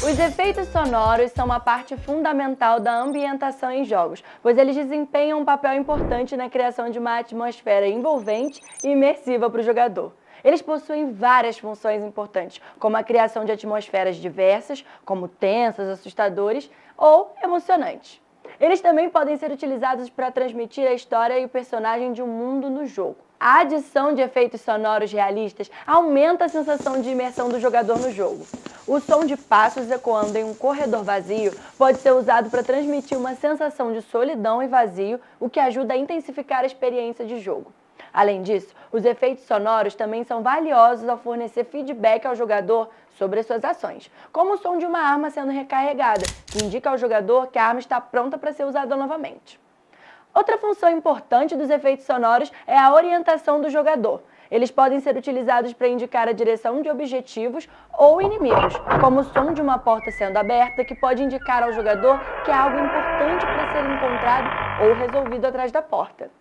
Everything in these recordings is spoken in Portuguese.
Os efeitos sonoros são uma parte fundamental da ambientação em jogos, pois eles desempenham um papel importante na criação de uma atmosfera envolvente e imersiva para o jogador. Eles possuem várias funções importantes, como a criação de atmosferas diversas, como tensas, assustadoras ou emocionantes. Eles também podem ser utilizados para transmitir a história e o personagem de um mundo no jogo. A adição de efeitos sonoros realistas aumenta a sensação de imersão do jogador no jogo. O som de passos ecoando em um corredor vazio pode ser usado para transmitir uma sensação de solidão e vazio, o que ajuda a intensificar a experiência de jogo. Além disso, os efeitos sonoros também são valiosos ao fornecer feedback ao jogador sobre as suas ações, como o som de uma arma sendo recarregada, que indica ao jogador que a arma está pronta para ser usada novamente. Outra função importante dos efeitos sonoros é a orientação do jogador. Eles podem ser utilizados para indicar a direção de objetivos ou inimigos, como o som de uma porta sendo aberta, que pode indicar ao jogador que há algo importante para ser encontrado ou resolvido atrás da porta.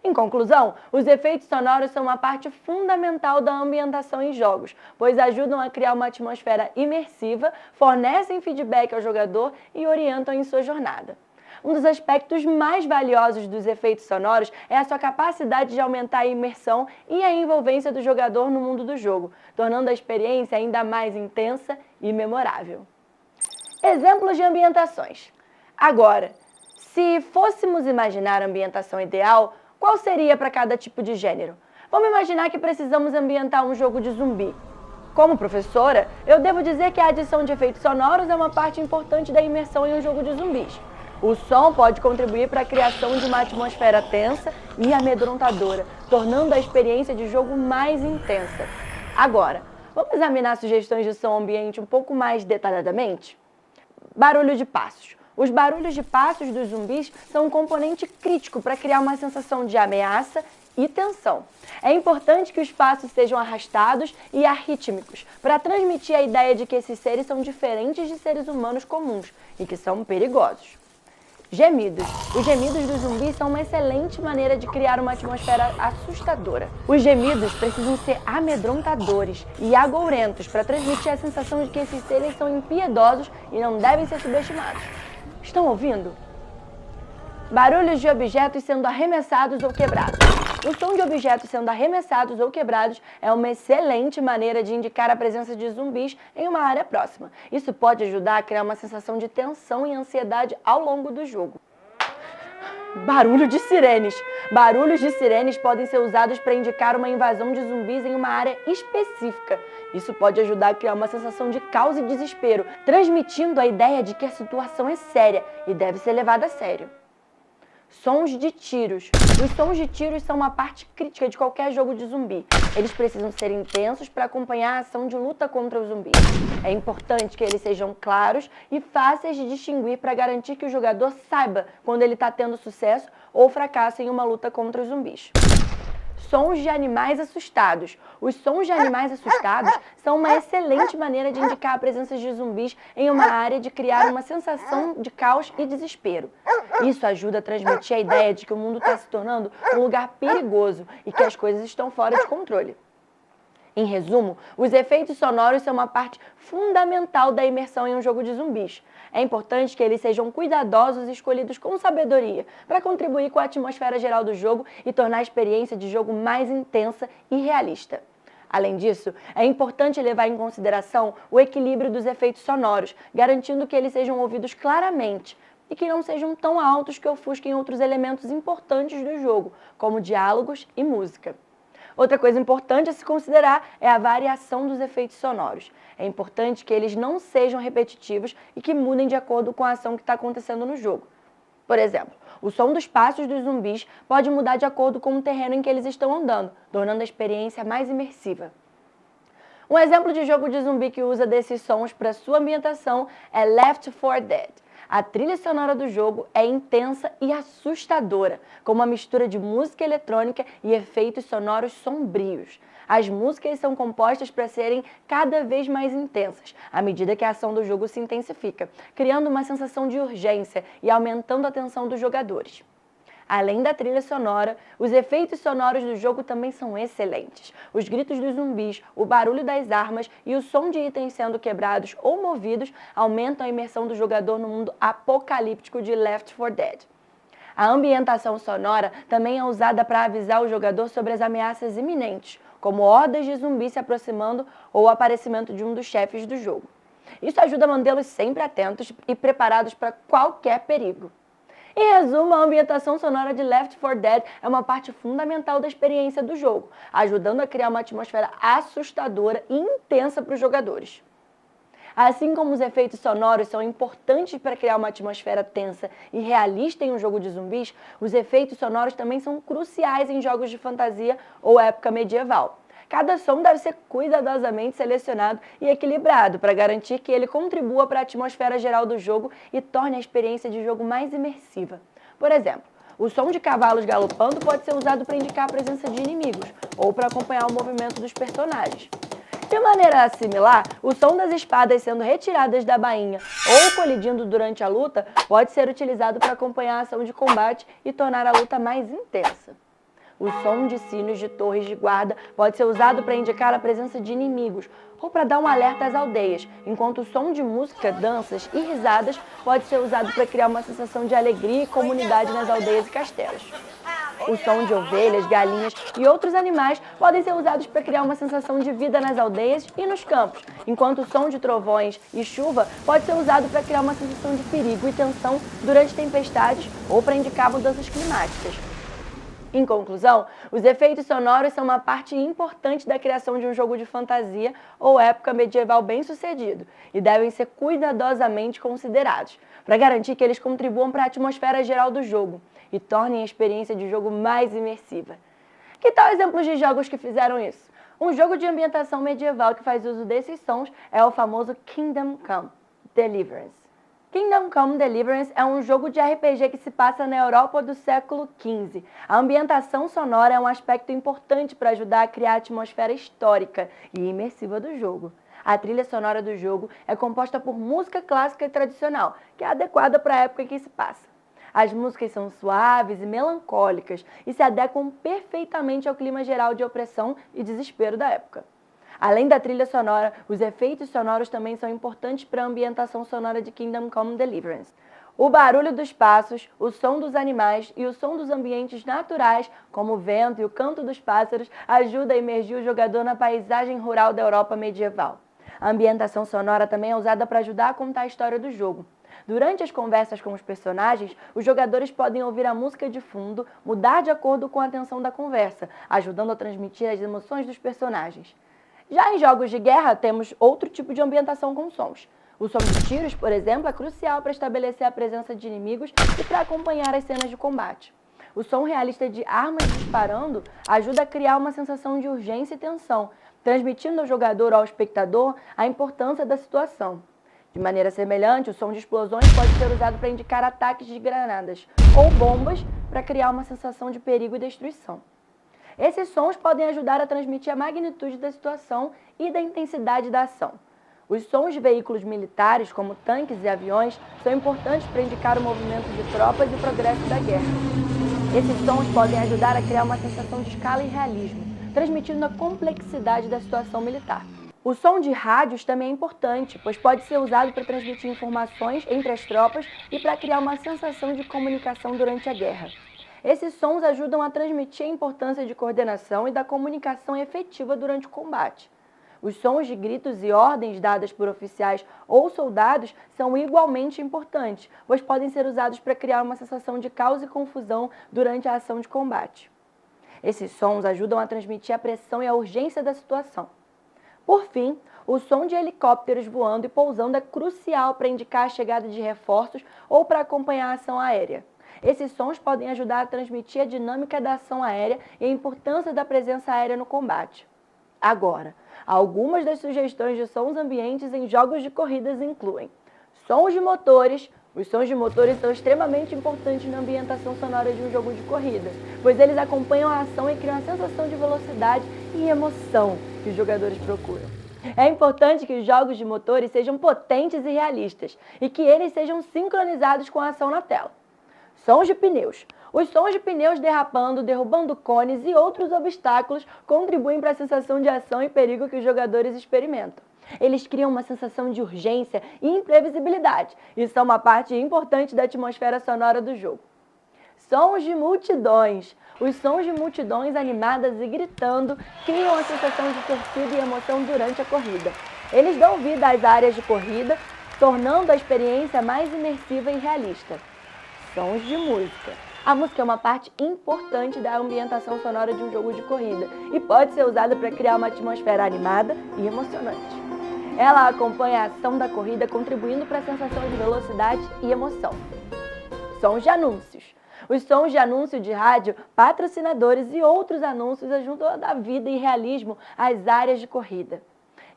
Em conclusão, os efeitos sonoros são uma parte fundamental da ambientação em jogos, pois ajudam a criar uma atmosfera imersiva, fornecem feedback ao jogador e orientam em sua jornada. Um dos aspectos mais valiosos dos efeitos sonoros é a sua capacidade de aumentar a imersão e a envolvência do jogador no mundo do jogo, tornando a experiência ainda mais intensa e memorável. Exemplos de ambientações. Agora, se fôssemos imaginar a ambientação ideal, qual seria para cada tipo de gênero? Vamos imaginar que precisamos ambientar um jogo de zumbi. Como professora, eu devo dizer que a adição de efeitos sonoros é uma parte importante da imersão em um jogo de zumbis. O som pode contribuir para a criação de uma atmosfera tensa e amedrontadora, tornando a experiência de jogo mais intensa. Agora, vamos examinar sugestões de som ambiente um pouco mais detalhadamente? Barulho de passos. Os barulhos de passos dos zumbis são um componente crítico para criar uma sensação de ameaça e tensão. É importante que os passos sejam arrastados e arrítmicos, para transmitir a ideia de que esses seres são diferentes de seres humanos comuns e que são perigosos. Gemidos. Os gemidos dos zumbis são uma excelente maneira de criar uma atmosfera assustadora. Os gemidos precisam ser amedrontadores e agourentos para transmitir a sensação de que esses seres são impiedosos e não devem ser subestimados. Estão ouvindo? Barulhos de objetos sendo arremessados ou quebrados. O som de objetos sendo arremessados ou quebrados é uma excelente maneira de indicar a presença de zumbis em uma área próxima. Isso pode ajudar a criar uma sensação de tensão e ansiedade ao longo do jogo. Barulho de sirenes. Barulhos de sirenes podem ser usados para indicar uma invasão de zumbis em uma área específica. Isso pode ajudar a criar uma sensação de caos e desespero, transmitindo a ideia de que a situação é séria e deve ser levada a sério. Sons de tiros. Os sons de tiros são uma parte crítica de qualquer jogo de zumbi. Eles precisam ser intensos para acompanhar a ação de luta contra os zumbis. É importante que eles sejam claros e fáceis de distinguir para garantir que o jogador saiba quando ele está tendo sucesso ou fracasso em uma luta contra os zumbis. Sons de animais assustados. Os sons de animais assustados são uma excelente maneira de indicar a presença de zumbis em uma área, de criar uma sensação de caos e desespero. Isso ajuda a transmitir a ideia de que o mundo está se tornando um lugar perigoso e que as coisas estão fora de controle. Em resumo, os efeitos sonoros são uma parte fundamental da imersão em um jogo de zumbis. É importante que eles sejam cuidadosos e escolhidos com sabedoria, para contribuir com a atmosfera geral do jogo e tornar a experiência de jogo mais intensa e realista. Além disso, é importante levar em consideração o equilíbrio dos efeitos sonoros, garantindo que eles sejam ouvidos claramente e que não sejam tão altos que ofusquem outros elementos importantes do jogo, como diálogos e música. Outra coisa importante a se considerar é a variação dos efeitos sonoros. É importante que eles não sejam repetitivos e que mudem de acordo com a ação que está acontecendo no jogo. Por exemplo, o som dos passos dos zumbis pode mudar de acordo com o terreno em que eles estão andando, tornando a experiência mais imersiva. Um exemplo de jogo de zumbi que usa desses sons para sua ambientação é Left 4 Dead. A trilha sonora do jogo é intensa e assustadora, com uma mistura de música eletrônica e efeitos sonoros sombrios. As músicas são compostas para serem cada vez mais intensas, à medida que a ação do jogo se intensifica, criando uma sensação de urgência e aumentando a tensão dos jogadores. Além da trilha sonora, os efeitos sonoros do jogo também são excelentes. Os gritos dos zumbis, o barulho das armas e o som de itens sendo quebrados ou movidos aumentam a imersão do jogador no mundo apocalíptico de Left 4 Dead. A ambientação sonora também é usada para avisar o jogador sobre as ameaças iminentes, como hordas de zumbis se aproximando ou o aparecimento de um dos chefes do jogo. Isso ajuda a mantê-los sempre atentos e preparados para qualquer perigo. Em resumo, a ambientação sonora de Left 4 Dead é uma parte fundamental da experiência do jogo, ajudando a criar uma atmosfera assustadora e intensa para os jogadores. Assim como os efeitos sonoros são importantes para criar uma atmosfera tensa e realista em um jogo de zumbis, os efeitos sonoros também são cruciais em jogos de fantasia ou época medieval. Cada som deve ser cuidadosamente selecionado e equilibrado para garantir que ele contribua para a atmosfera geral do jogo e torne a experiência de jogo mais imersiva. Por exemplo, o som de cavalos galopando pode ser usado para indicar a presença de inimigos ou para acompanhar o movimento dos personagens. De maneira similar, o som das espadas sendo retiradas da bainha ou colidindo durante a luta pode ser utilizado para acompanhar a ação de combate e tornar a luta mais intensa. O som de sinos de torres de guarda pode ser usado para indicar a presença de inimigos ou para dar um alerta às aldeias, enquanto o som de música, danças e risadas pode ser usado para criar uma sensação de alegria e comunidade nas aldeias e castelos. O som de ovelhas, galinhas e outros animais podem ser usados para criar uma sensação de vida nas aldeias e nos campos, enquanto o som de trovões e chuva pode ser usado para criar uma sensação de perigo e tensão durante tempestades ou para indicar mudanças climáticas. Em conclusão, os efeitos sonoros são uma parte importante da criação de um jogo de fantasia ou época medieval bem-sucedido e devem ser cuidadosamente considerados, para garantir que eles contribuam para a atmosfera geral do jogo e tornem a experiência de jogo mais imersiva. Que tal exemplos de jogos que fizeram isso? Um jogo de ambientação medieval que faz uso desses sons é o famoso Kingdom Come: Deliverance. Kingdom Come: Deliverance é um jogo de RPG que se passa na Europa do século XV. A ambientação sonora é um aspecto importante para ajudar a criar a atmosfera histórica e imersiva do jogo. A trilha sonora do jogo é composta por música clássica e tradicional, que é adequada para a época em que se passa. As músicas são suaves e melancólicas e se adequam perfeitamente ao clima geral de opressão e desespero da época. Além da trilha sonora, os efeitos sonoros também são importantes para a ambientação sonora de Kingdom Come: Deliverance. O barulho dos passos, o som dos animais e o som dos ambientes naturais, como o vento e o canto dos pássaros, ajuda a imergir o jogador na paisagem rural da Europa medieval. A ambientação sonora também é usada para ajudar a contar a história do jogo. Durante as conversas com os personagens, os jogadores podem ouvir a música de fundo mudar de acordo com a tensão da conversa, ajudando a transmitir as emoções dos personagens. Já em jogos de guerra, temos outro tipo de ambientação com sons. O som de tiros, por exemplo, é crucial para estabelecer a presença de inimigos e para acompanhar as cenas de combate. O som realista de armas disparando ajuda a criar uma sensação de urgência e tensão, transmitindo ao jogador ou ao espectador a importância da situação. De maneira semelhante, o som de explosões pode ser usado para indicar ataques de granadas ou bombas para criar uma sensação de perigo e destruição. Esses sons podem ajudar a transmitir a magnitude da situação e da intensidade da ação. Os sons de veículos militares, como tanques e aviões, são importantes para indicar o movimento de tropas e o progresso da guerra. Esses sons podem ajudar a criar uma sensação de escala e realismo, transmitindo a complexidade da situação militar. O som de rádios também é importante, pois pode ser usado para transmitir informações entre as tropas e para criar uma sensação de comunicação durante a guerra. Esses sons ajudam a transmitir a importância de coordenação e da comunicação efetiva durante o combate. Os sons de gritos e ordens dadas por oficiais ou soldados são igualmente importantes, pois podem ser usados para criar uma sensação de caos e confusão durante a ação de combate. Esses sons ajudam a transmitir a pressão e a urgência da situação. Por fim, o som de helicópteros voando e pousando é crucial para indicar a chegada de reforços ou para acompanhar a ação aérea. Esses sons podem ajudar a transmitir a dinâmica da ação aérea e a importância da presença aérea no combate. Agora, algumas das sugestões de sons ambientes em jogos de corridas incluem sons de motores. Os sons de motores são extremamente importantes na ambientação sonora de um jogo de corrida, pois eles acompanham a ação e criam a sensação de velocidade e emoção que os jogadores procuram. É importante que os jogos de motores sejam potentes e realistas, e que eles sejam sincronizados com a ação na tela. Sons de pneus. Os sons de pneus derrapando, derrubando cones e outros obstáculos contribuem para a sensação de ação e perigo que os jogadores experimentam. Eles criam uma sensação de urgência e imprevisibilidade e são uma parte importante da atmosfera sonora do jogo. Sons de multidões. Os sons de multidões animadas e gritando criam a sensação de torcida e emoção durante a corrida. Eles dão vida às áreas de corrida, tornando a experiência mais imersiva e realista. Sons de música. A música é uma parte importante da ambientação sonora de um jogo de corrida e pode ser usada para criar uma atmosfera animada e emocionante. Ela acompanha a ação da corrida, contribuindo para a sensação de velocidade e emoção. Sons de anúncios. Os sons de anúncio de rádio, patrocinadores e outros anúncios ajudam a dar vida e realismo às áreas de corrida.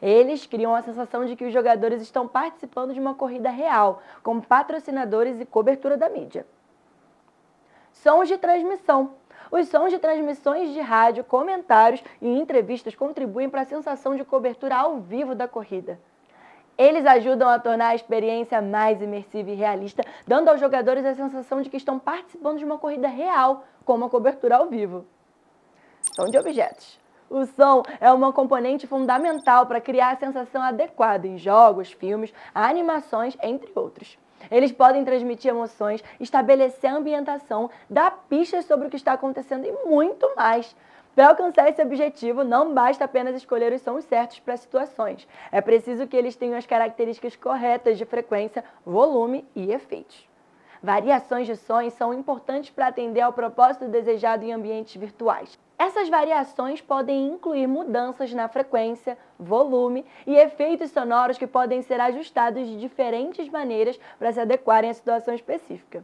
Eles criam a sensação de que os jogadores estão participando de uma corrida real, com patrocinadores e cobertura da mídia. Sons de transmissão. Os sons de transmissões de rádio, comentários e entrevistas contribuem para a sensação de cobertura ao vivo da corrida. Eles ajudam a tornar a experiência mais imersiva e realista, dando aos jogadores a sensação de que estão participando de uma corrida real, com uma cobertura ao vivo. Som de objetos. O som é uma componente fundamental para criar a sensação adequada em jogos, filmes, animações, entre outros. Eles podem transmitir emoções, estabelecer a ambientação, dar pistas sobre o que está acontecendo e muito mais. Para alcançar esse objetivo, não basta apenas escolher os sons certos para as situações. É preciso que eles tenham as características corretas de frequência, volume e efeitos. Variações de sons são importantes para atender ao propósito desejado em ambientes virtuais. Essas variações podem incluir mudanças na frequência, volume e efeitos sonoros que podem ser ajustados de diferentes maneiras para se adequarem à situação específica.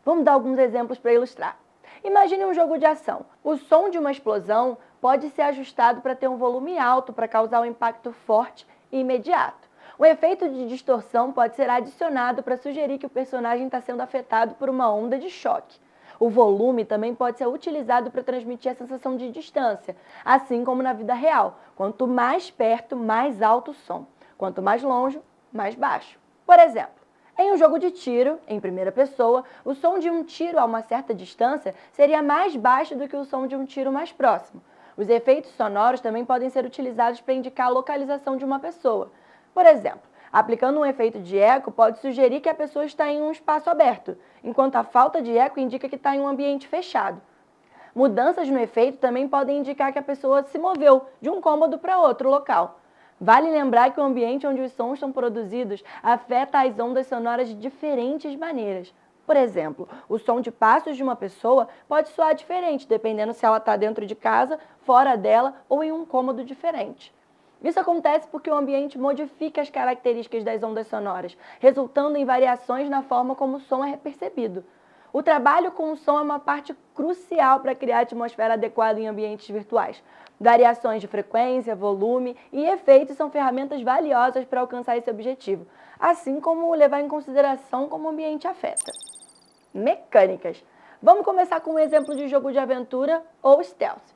Vamos dar alguns exemplos para ilustrar. Imagine um jogo de ação. O som de uma explosão pode ser ajustado para ter um volume alto para causar um impacto forte e imediato. Um efeito de distorção pode ser adicionado para sugerir que o personagem está sendo afetado por uma onda de choque. O volume também pode ser utilizado para transmitir a sensação de distância, assim como na vida real. Quanto mais perto, mais alto o som. Quanto mais longe, mais baixo. Por exemplo, em um jogo de tiro, em primeira pessoa, o som de um tiro a uma certa distância seria mais baixo do que o som de um tiro mais próximo. Os efeitos sonoros também podem ser utilizados para indicar a localização de uma pessoa. Por exemplo, aplicando um efeito de eco pode sugerir que a pessoa está em um espaço aberto, enquanto a falta de eco indica que está em um ambiente fechado. Mudanças no efeito também podem indicar que a pessoa se moveu de um cômodo para outro local. Vale lembrar que o ambiente onde os sons são produzidos afeta as ondas sonoras de diferentes maneiras. Por exemplo, o som de passos de uma pessoa pode soar diferente, dependendo se ela está dentro de casa, fora dela ou em um cômodo diferente. Isso acontece porque o ambiente modifica as características das ondas sonoras, resultando em variações na forma como o som é percebido. O trabalho com o som é uma parte crucial para criar a atmosfera adequada em ambientes virtuais. Variações de frequência, volume e efeitos são ferramentas valiosas para alcançar esse objetivo, assim como levar em consideração como o ambiente afeta. Mecânicas. Vamos começar com um exemplo de jogo de aventura ou stealth.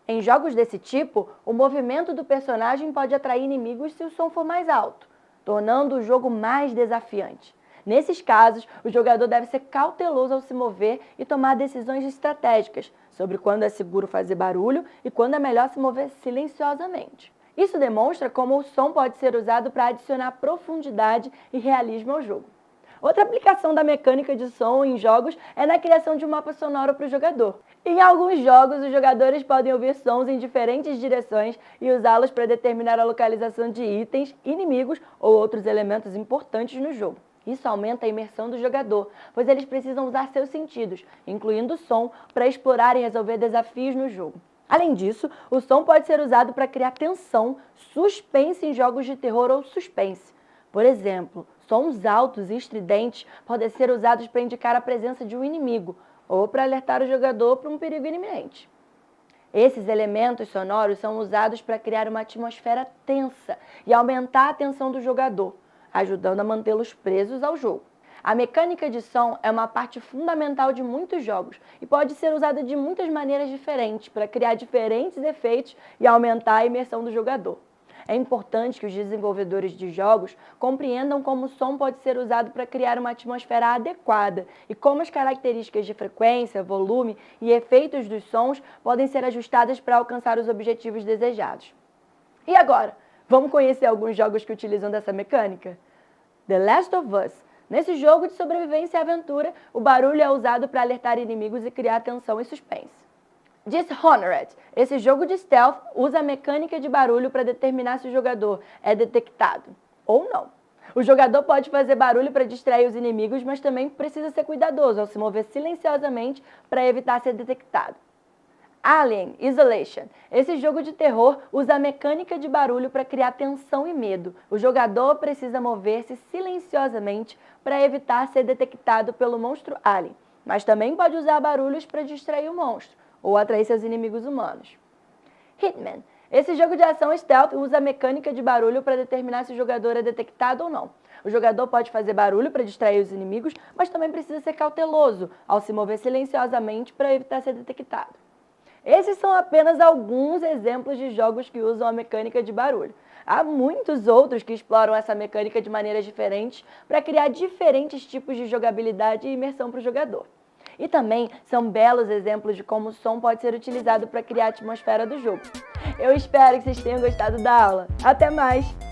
Em jogos desse tipo, o movimento do personagem pode atrair inimigos se o som for mais alto, tornando o jogo mais desafiante. Nesses casos, o jogador deve ser cauteloso ao se mover e tomar decisões estratégicas sobre quando é seguro fazer barulho e quando é melhor se mover silenciosamente. Isso demonstra como o som pode ser usado para adicionar profundidade e realismo ao jogo. Outra aplicação da mecânica de som em jogos é na criação de um mapa sonoro para o jogador. Em alguns jogos, os jogadores podem ouvir sons em diferentes direções e usá-los para determinar a localização de itens, inimigos ou outros elementos importantes no jogo. Isso aumenta a imersão do jogador, pois eles precisam usar seus sentidos, incluindo o som, para explorar e resolver desafios no jogo. Além disso, o som pode ser usado para criar tensão, suspense em jogos de terror ou suspense. Por exemplo, sons altos e estridentes podem ser usados para indicar a presença de um inimigo ou para alertar o jogador para um perigo iminente. Esses elementos sonoros são usados para criar uma atmosfera tensa e aumentar a atenção do jogador, ajudando a mantê-los presos ao jogo. A mecânica de som é uma parte fundamental de muitos jogos e pode ser usada de muitas maneiras diferentes para criar diferentes efeitos e aumentar a imersão do jogador. É importante que os desenvolvedores de jogos compreendam como o som pode ser usado para criar uma atmosfera adequada e como as características de frequência, volume e efeitos dos sons podem ser ajustadas para alcançar os objetivos desejados. E agora, vamos conhecer alguns jogos que utilizam dessa mecânica? The Last of Us. Nesse jogo de sobrevivência e aventura, o barulho é usado para alertar inimigos e criar tensão e suspense. Dishonored. Esse jogo de stealth usa a mecânica de barulho para determinar se o jogador é detectado ou não. O jogador pode fazer barulho para distrair os inimigos, mas também precisa ser cuidadoso ao se mover silenciosamente para evitar ser detectado. Alien Isolation. Esse jogo de terror usa a mecânica de barulho para criar tensão e medo. O jogador precisa mover-se silenciosamente para evitar ser detectado pelo monstro alien, mas também pode usar barulhos para distrair o monstro ou atrair seus inimigos humanos. Hitman. Esse jogo de ação stealth usa a mecânica de barulho para determinar se o jogador é detectado ou não. O jogador pode fazer barulho para distrair os inimigos, mas também precisa ser cauteloso ao se mover silenciosamente para evitar ser detectado. Esses são apenas alguns exemplos de jogos que usam a mecânica de barulho. Há muitos outros que exploram essa mecânica de maneiras diferentes para criar diferentes tipos de jogabilidade e imersão para o jogador. E também são belos exemplos de como o som pode ser utilizado para criar a atmosfera do jogo. Eu espero que vocês tenham gostado da aula. Até mais!